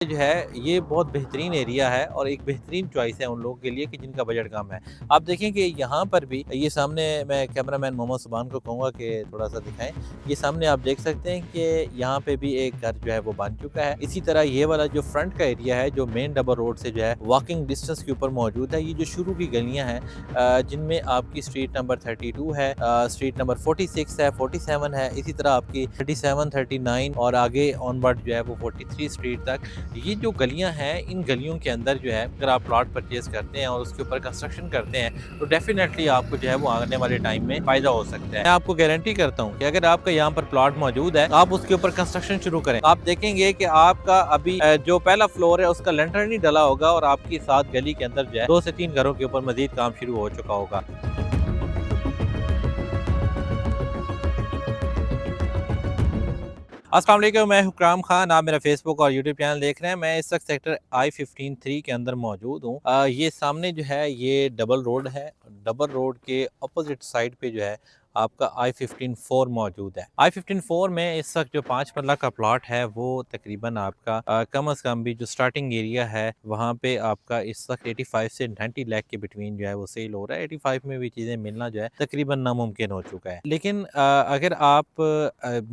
जो है ये बहुत बेहतरीन एरिया है और एक बेहतरीन चॉइस है उन लोगों के लिए कि जिनका बजट कम है। आप देखें कि यहाँ पर भी ये सामने मैं कैमरामैन मोहम्मद सुभान को कहूँगा कि थोड़ा-सा दिखाएँ। ये सामने आप देख सकते हैं कि यहाँ पे भी एक घर जो है वो बन चुका है। इसी तरह ये वाला जो फ्रंट का एरिया है जो मेन डबल रोड से जो है वॉकिंग डिस्टेंस के ऊपर मौजूद है। ये जो शुरू की गलियाँ हैं जिनमें आपकी स्ट्रीट नंबर 32 है, स्ट्रीट नंबर 46 है, 47 है, इसी तरह आपकी 37, 39 और आगे ऑनवर्ड जो है वो 43 स्ट्रीट तक ये जो गलियां हैं, इन गलियों के अंदर जो है अगर आप प्लॉट परचेज करते हैं और उसके ऊपर कंस्ट्रक्शन करते हैं तो डेफिनेटली आपको जो है वो आने वाले टाइम में फ़ायदा हो सकता है। मैं आपको गारंटी करता हूँ कि अगर आपका यहाँ पर प्लॉट मौजूद है, आप उसके ऊपर कंस्ट्रक्शन शुरू करें, आप देखेंगे कि आपका अभी जो पहला फ्लोर है उसका लेंटर नहीं डला होगा और आपकी साथ गली के अंदर जो है 2 से 3 घरों के ऊपर मजीद काम शुरू हो चुका होगा। अस्सलाम वालेकुम, मैं हुक्राम खान। आप मेरा फेसबुक और यूट्यूब चैनल देख रहे हैं। मैं इस वक्त सेक्टर I-15-3 के अंदर मौजूद हूँ। ये सामने जो है ये डबल रोड है। डबल रोड के अपोजिट साइड पे जो है आपका I-15-4 मौजूद है। I-15-4 में इस वक्त जो 5 मरला का प्लॉट है वो तकरीबन आपका कम अज़ कम भी जो स्टार्टिंग एरिया है वहाँ पे आपका इस वक्त 85 से 90 लाख के बिटवीन जो है वो सेल हो रहा है। 85 में भी चीज़ें मिलना जो है तकरीबन नामुमकिन हो चुका है। लेकिन अगर आप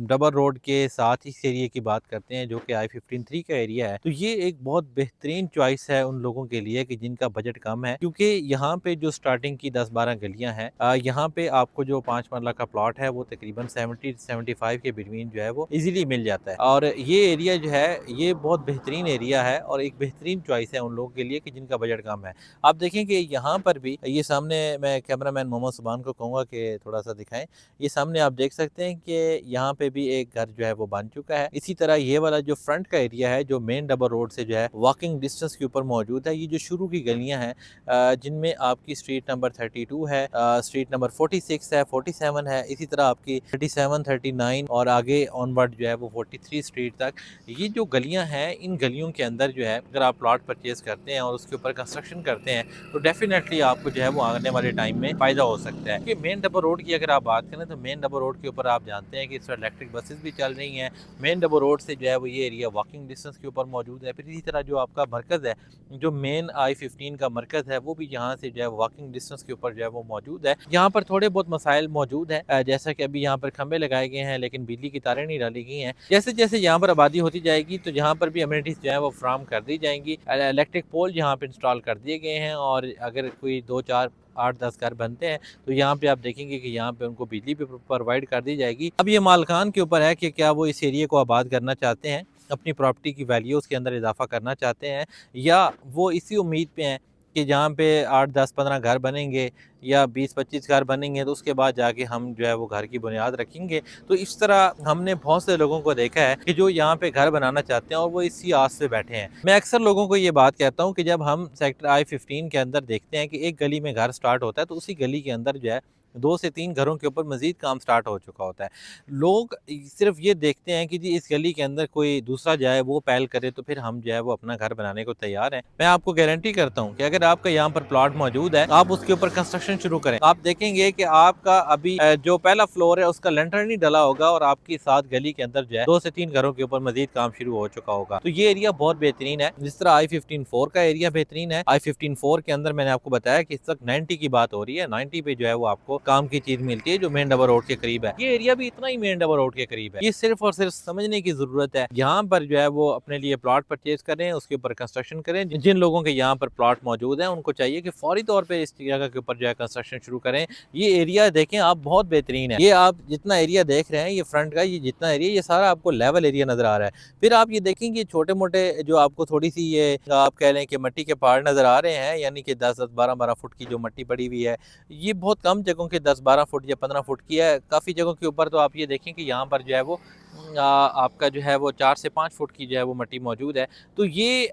डबल रोड के साथ ही इस एरिया की बात करते हैं जो कि I-15-3 का एरिया है, तो ये एक बहुत बेहतरीन चॉइस है उन लोगों के लिए कि जिनका बजट कम है, क्योंकि यहाँ पे जो स्टार्टिंग की 10-12 गलियाँ हैं, यहाँ पे आपको जो 5 मरला का प्लॉट है वो तकरीबन 70 से 75 के बिटवीन जो है वो इजीली मिल जाता है। और ये एरिया जो है ये बहुत बेहतरीन एरिया है और एक बेहतरीन चॉइस है उन लोगों के लिए कि जिनका बजट कम है। आप देखें कि यहाँ पर भी ये सामने मैं कैमरामैन मोहम्मद सुभान को कहूँगा कि थोड़ा-सा दिखाएँ। ये सामने आप देख सकते हैं कि यहाँ पे भी एक घर जो है वो बन चुका है। इसी तरह ये वाला जो फ्रंट का एरिया है जो मेन डबल रोड से जो है वॉकिंग डिस्टेंस के ऊपर मौजूद है। ये जो शुरू की गलियाँ हैं जिनमें आपकी स्ट्रीट नंबर 32 है, स्ट्रीट नंबर 46 है, 47 है, इसी तरह आपकी 37, 39 और आगे ऑनवर्ड जो है वो 43 स्ट्रीट तक ये जो गलियाँ हैं, इन गलियों के अंदर जो है अगर आप प्लॉट परचेज़ करते हैं और उसके ऊपर कंस्ट्रक्शन करते हैं तो डेफिनेटली आपको जो है वो आने वाले टाइम में फ़ायदा हो सकता है। क्योंकि मेन डबल रोड की अगर आप बात करें तो मेन डबल रोड के ऊपर आप जानते हैं कि इस वक्त इलेक्ट्रिक बसेस भी चल रही हैं। मेन डबल रोड से जो है वो ये एरिया वॉकिंग डिस्टेंस के ऊपर मौजूद है। फिर इसी तरह जो आपका मरकज़ है, जो मेन I-15 का मरकज़ है वो भी यहाँ से जो है वॉकिंग डिस्टेंस के ऊपर जो है वो मौजूद है। यहाँ पर थोड़े बहुत मसाइल मौजूद हैं, जैसा कि अभी यहाँ पर खंबे लगाए गए हैं लेकिन बिजली की तारें नहीं डाली गई हैं। जैसे-जैसे यहाँ पर आबादी होती जाएगी तो यहाँ पर भी अमेनिटीज़ जो है वो फ्राहम कर दी जाएँगी। इलेक्ट्रिक पोल यहाँ पे इंस्टॉल कर दिए गए हैं और अगर कोई 2-4 8-10 घर बनते हैं तो यहाँ पे आप देखेंगे कि यहाँ पे उनको बिजली भी प्रोवाइड कर दी जाएगी। अब ये मालिकान के ऊपर है कि क्या वो इस एरिया को आबाद करना चाहते हैं, अपनी प्रॉपर्टी की वैल्यू उसके अंदर इजाफा करना चाहते हैं, या वो इसी उम्मीद पे हैं कि जहाँ पे 8, 10, 15 घर बनेंगे या 20-25 घर बनेंगे तो उसके बाद जाके हम जो है वो घर की बुनियाद रखेंगे। तो इस तरह हमने बहुत से लोगों को देखा है कि जो यहाँ पे घर बनाना चाहते हैं और वो इसी आस पे बैठे हैं। मैं अक्सर लोगों को ये बात कहता हूँ कि जब हम सेक्टर I-15 के अंदर देखते हैं कि एक गली में घर स्टार्ट होता है तो उसी गली के अंदर जो है 2 से 3 घरों के ऊपर मज़ीद काम स्टार्ट हो चुका होता है। लोग सिर्फ़ ये देखते हैं कि जी इस गली के अंदर कोई दूसरा जाए वो पहल करे तो फिर हम जो है वो अपना घर बनाने को तैयार हैं। मैं आपको गारंटी करता हूँ कि अगर आपका यहाँ पर प्लॉट मौजूद है, आप उसके ऊपर कंस्ट्रक्शन शुरू करें। आप देखेंगे कि आपका अभी जो पहला फ्लोर है उसका लेंटर नहीं डला होगा और आपकी साथ गली के अंदर जो है 2 से 3 घरों के ऊपर मज़ीद काम शुरू हो चुका होगा। तो ये एरिया बहुत बेहतरीन है। जिस तरह I-15-4 का एरिया बेहतरीन है, I-15-4 के अंदर मैंने आपको बताया कि इस वक्त 90 की बात हो रही है। 90 पे जो है वो आपको काम की चीज़ मिलती है जो मेन डबल रोड के करीब है। ये एरिया भी इतना ही मेन डबल रोड के करीब है। ये सिर्फ और सिर्फ समझने की ज़रूरत है। यहाँ पर जो है वो अपने लिए प्लॉट परचेज़ करें, उसके ऊपर कंस्ट्रक्शन करें। जिन लोगों के यहाँ पर प्लॉट मौजूद हैं उनको चाहिए कि फौरी तौर पे इस जगह के ऊपर जो है कंस्ट्रक्शन शुरू करें। ये एरिया देखें आप, बहुत बेहतरीन है। ये आप जितना एरिया देख रहे हैं, ये फ्रंट का ये जितना एरिया, ये सारा आपको लेवल एरिया नज़र आ रहा है। फिर आप ये देखेंगे छोटे-मोटे जो आपको थोड़ी-सी ये आप कह लें कि मिट्टी के पहाड़ नज़र आ रहे हैं, यानी कि 10-10, 12-12 फुट की जो मिट्टी पड़ी हुई है, ये बहुत कम जगहों के 10-12 फुट या 15 फुट की है। काफ़ी जगहों के ऊपर तो आप ये देखें कि यहाँ पर जो है वो आपका जो है वो 4 से 5 फुट की जो है वो मिट्टी मौजूद है। तो ये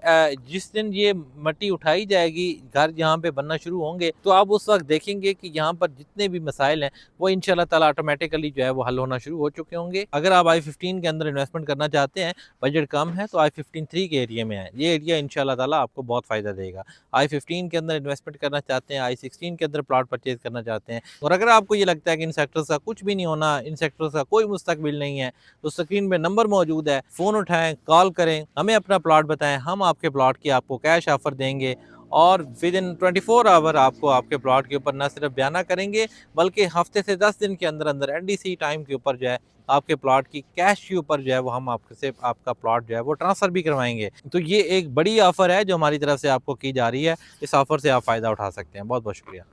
जिस दिन ये मिट्टी उठाई जाएगी, घर यहाँ पे बनना शुरू होंगे, तो आप उस वक़्त देखेंगे कि यहाँ पर जितने भी मसाइल हैं वो इंशाल्लाह ताला ऑटोमेटिकली जो है वो हल होना शुरू हो चुके होंगे। अगर आप I-15 के अंदर इन्वेस्टमेंट करना चाहते हैं, बजट कम है, तो I-15-3 के एरिया में आएँ। ये एरिया इंशाल्लाह ताला आपको बहुत फ़ायदा देगा। I-15 के अंदर इन्वेस्टमेंट करना चाहते हैं, I-16 के अंदर प्लॉट परचेज़ करना चाहते हैं, और अगर आपको ये लगता है कि इन सेक्टर्स का कुछ भी नहीं होना, इन सेक्टर्स का कोई मुस्तकबिल नहीं है, तो स्क्रीन पे नंबर मौजूद है, फ़ोन उठाएं, कॉल करें, हमें अपना प्लॉट बताएं, हम आपके प्लॉट की आपको कैश ऑफर देंगे और विद इन 24 आवर आपको आपके प्लॉट के ऊपर न सिर्फ बयाना करेंगे बल्कि हफ्ते से 10 दिन के अंदर अंदर NDC टाइम के ऊपर जो है आपके प्लॉट की कैश के ऊपर जो है वो हम आपसे आपका प्लॉट जो है वो ट्रांसफ़र भी करवाएंगे। तो ये एक बड़ी ऑफ़र है जो हमारी तरफ से आपको की जा रही है। इस ऑफ़र से आप फ़ायदा उठा सकते हैं। बहुत बहुत शुक्रिया।